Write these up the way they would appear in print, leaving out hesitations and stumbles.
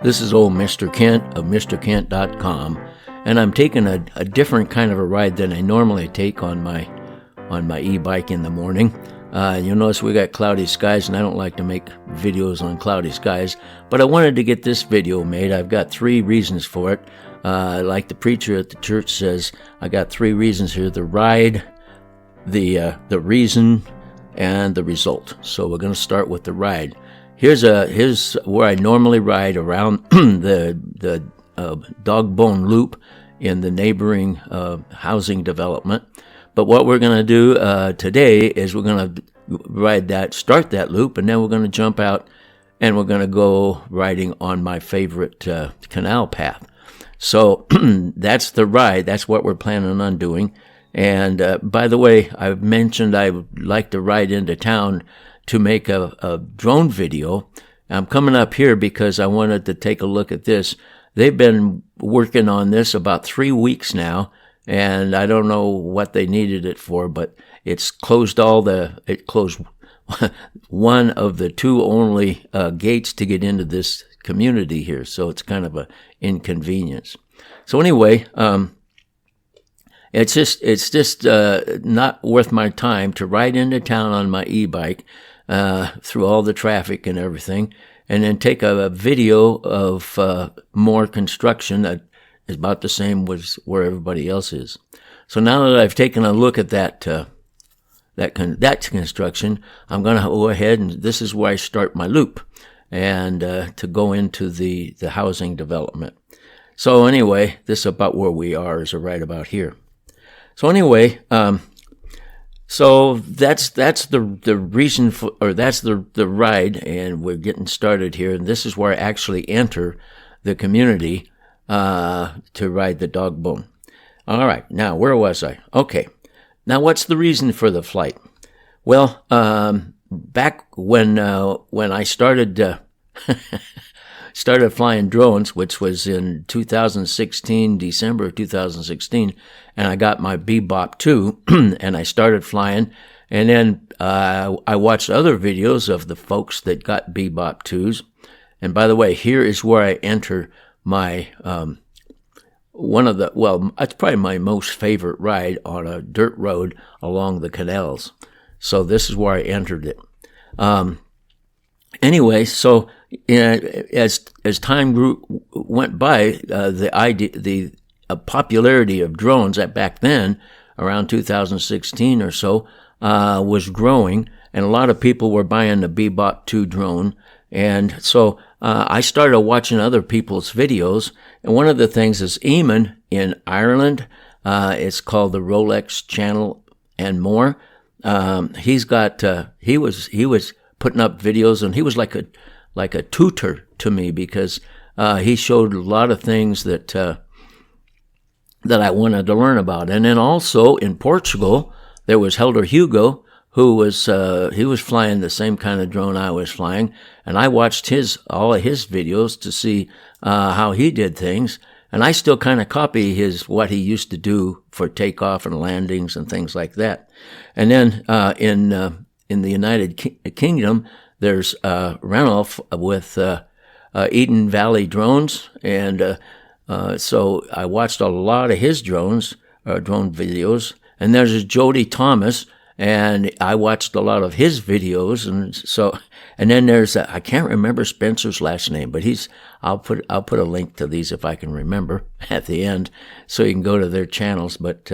This is old Mr. Kent of MrKent.com, and I'm taking a different kind of a ride than I normally take on my e-bike in the morning. You'll notice we got cloudy skies, and I don't like to make videos on cloudy skies, but I wanted to get this video made. I've got 3 reasons for it. Like the preacher at the church says, I got 3 reasons here: the ride, the reason, and the result. So we're going to start with the ride. Here's where I normally ride around the dog bone loop in the neighboring housing development. But what we're going to do today is we're going to start that loop, and then we're going to jump out and we're going to go riding on my favorite canal path. So that's the ride. That's what we're planning on doing. And by the way, I've mentioned I would like to ride into town to make a drone video. I'm coming up here because I wanted to take a look at this. They've been working on this about 3 weeks now, and I don't know what they needed it for, but it's closed one of the 2 only gates to get into this community here, so it's kind of an inconvenience. So anyway, it's just not worth my time to ride into town on my e-bike through all the traffic and everything, and then take a video of more construction that is about the same as where everybody else is. So now that I've taken a look at that construction, I'm going to go ahead, and this is where I start my loop, and to go into the housing development. So anyway, this is about where we are, is right about here. So anyway, so that's the reason for, or that's the ride, and we're getting started here. And this is where I actually enter the community to ride the dog bone. All right, now where was I? Okay, now what's the reason for the flight? Well, back when I started flying drones, which was in 2016, December of 2016, and I got my Bebop 2, and I started flying, and then I watched other videos of the folks that got Bebop 2s, and by the way, here is where I enter my, it's probably my most favorite ride on a dirt road along the canals. So this is where I entered it. Anyway, so as time went by, the popularity of drones back then, around 2016 or so, was growing, and a lot of people were buying the Bebop 2 drone. And so I started watching other people's videos, and one of the things is Eamon in Ireland. It's called the Rolex Channel and more. He was putting up videos, and he was like a tutor to me, because he showed a lot of things that I wanted to learn about. And then also in Portugal, there was Helder Hugo, who was he was flying the same kind of drone I was flying, and I watched all of his videos to see how he did things. And I still kind of copy what he used to do for takeoff and landings and things like that. And then in the United Kingdom, there's Ranulph with Eden Valley Drones, and so I watched a lot of his drone videos. And there's Jody Thomas, and I watched a lot of his videos. And then there's I can't remember Spencer's last name, but I'll put a link to these if I can remember at the end, so you can go to their channels. But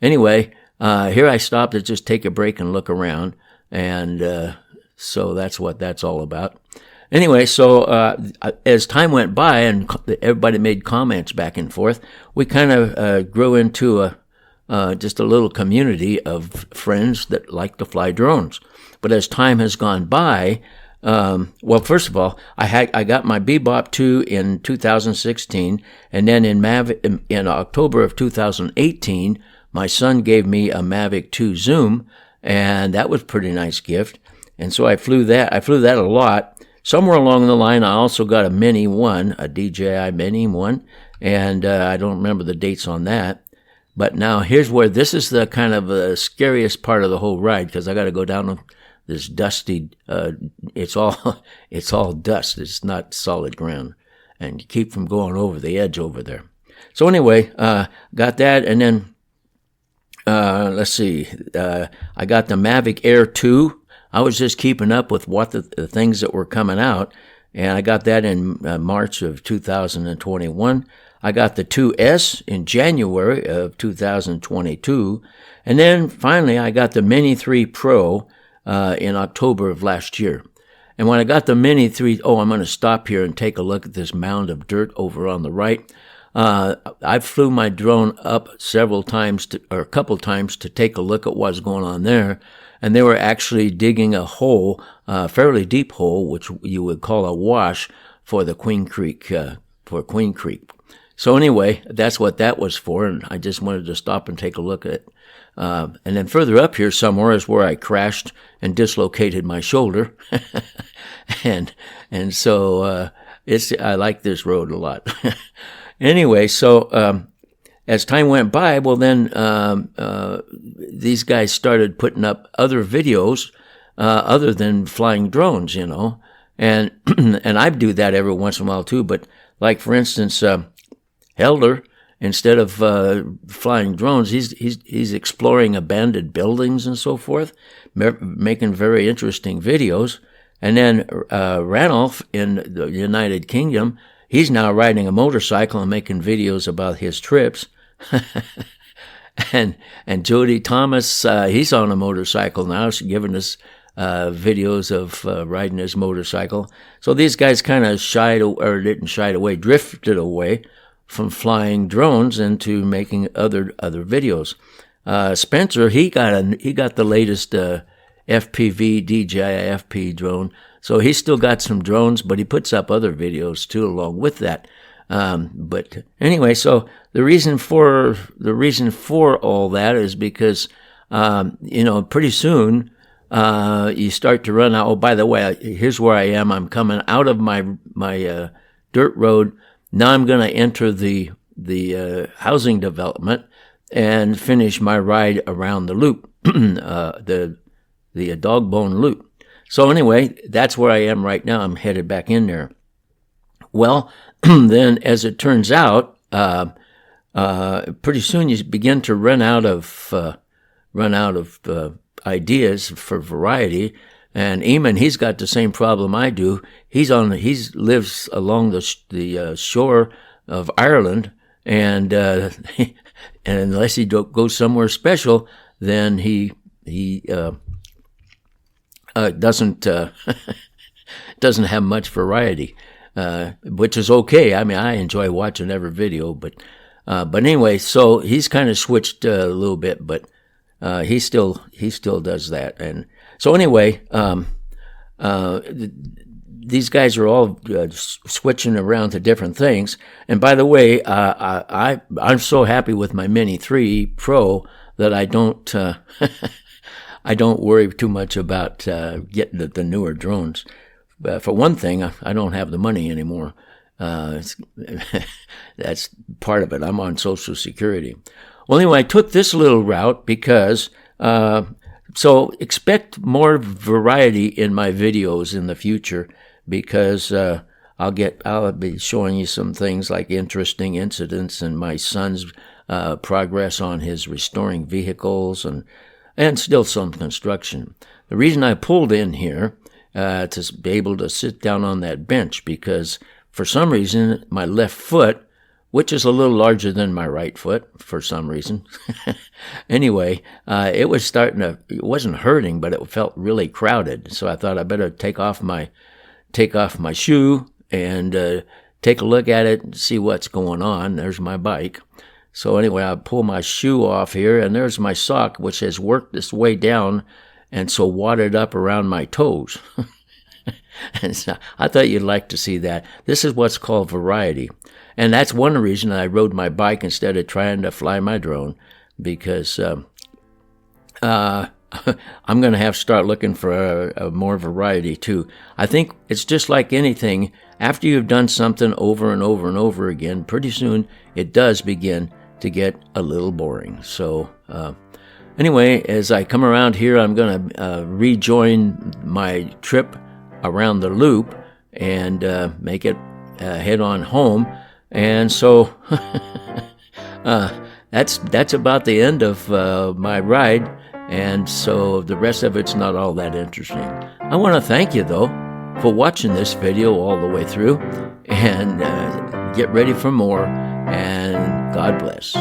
anyway, here I stopped to just take a break and look around, and so that's what that's all about. Anyway, so as time went by and everybody made comments back and forth, we kind of grew into just a little community of friends that like to fly drones. But as time has gone by, first of all, I got my Bebop 2 in 2016, and then in October of 2018, my son gave me a Mavic 2 Zoom, and that was a pretty nice gift. And so I flew that a lot. Somewhere along the line, I also got a Mini 1, a DJI Mini 1, and I don't remember the dates on that. But now here's where this is the kind of the scariest part of the whole ride, because I got to go down this dusty. It's all dust. It's not solid ground. and keep from going over the edge over there. So anyway, got that, and then let's see, I got the Mavic Air 2. I was just keeping up with what the things that were coming out, and I got that in March of 2021. I got the 2S in January of 2022, and then finally I got the Mini 3 Pro in October of last year. And when I got the Mini 3, I'm going to stop here and take a look at this mound of dirt over on the right. I flew my drone up several times, a couple times, to take a look at what's going on there. And they were actually digging a hole, a fairly deep hole, which you would call a wash for the Queen Creek, So anyway, that's what that was for, and I just wanted to stop and take a look at it. And then further up here somewhere is where I crashed and dislocated my shoulder. and so I like this road a lot. Anyway, so as time went by, well then these guys started putting up other videos other than flying drones, and and I do that every once in a while too. But like for instance, Helder, instead of flying drones, he's exploring abandoned buildings and so forth, making very interesting videos. And then Ranulph in the United Kingdom, he's now riding a motorcycle and making videos about his trips. and Jody Thomas, he's on a motorcycle now, she's giving us videos of riding his motorcycle. So these guys kind of drifted away from flying drones into making other videos. Spencer, he got the latest FPV DJI FP drone, so he's still got some drones, but he puts up other videos too along with that. But anyway, so the reason for all that is because pretty soon you start to run out. Oh, by the way, here's where I am. I'm coming out of my dirt road. Now I'm going to enter the housing development and finish my ride around the loop, the dog bone loop. So anyway, that's where I am right now. I'm headed back in there. Well, then as it turns out, pretty soon you begin to run out of ideas for variety. And Eamon, he's got the same problem I do. He lives along the shore of Ireland, and and unless he goes somewhere special, then he doesn't doesn't have much variety, which is okay. I mean, I enjoy watching every video, but anyway, so he's kind of switched a little bit, but he still does that. And so anyway, these guys are all switching around to different things. And by the way, I'm so happy with my Mini 3 Pro that I don't I don't worry too much about getting the newer drones. For one thing, I don't have the money anymore. That's part of it. I'm on Social Security. Well, anyway, I took this little route because so expect more variety in my videos in the future, because I'll be showing you some things like interesting incidents and my son's progress on his restoring vehicles and still some construction. The reason I pulled in here to be able to sit down on that bench, because for some reason my left foot, which is a little larger than my right foot for some reason. Anyway, it wasn't hurting, but it felt really crowded. So I thought I better take off my shoe and take a look at it and see what's going on. There's my bike. So anyway, I pull my shoe off here, and there's my sock, which has worked its way down and so wadded up around my toes. And so I thought you'd like to see that. This is what's called variety. And that's one reason I rode my bike instead of trying to fly my drone, because I'm going to have to start looking for a more variety too. I think it's just like anything. After you've done something over and over and over again, pretty soon it does begin to get a little boring. So anyway, as I come around here, I'm going to rejoin my trip around the loop and make it head on home. And so that's about the end of my ride. And so the rest of it's not all that interesting. I want to thank you, though, for watching this video all the way through. And get ready for more. And God bless.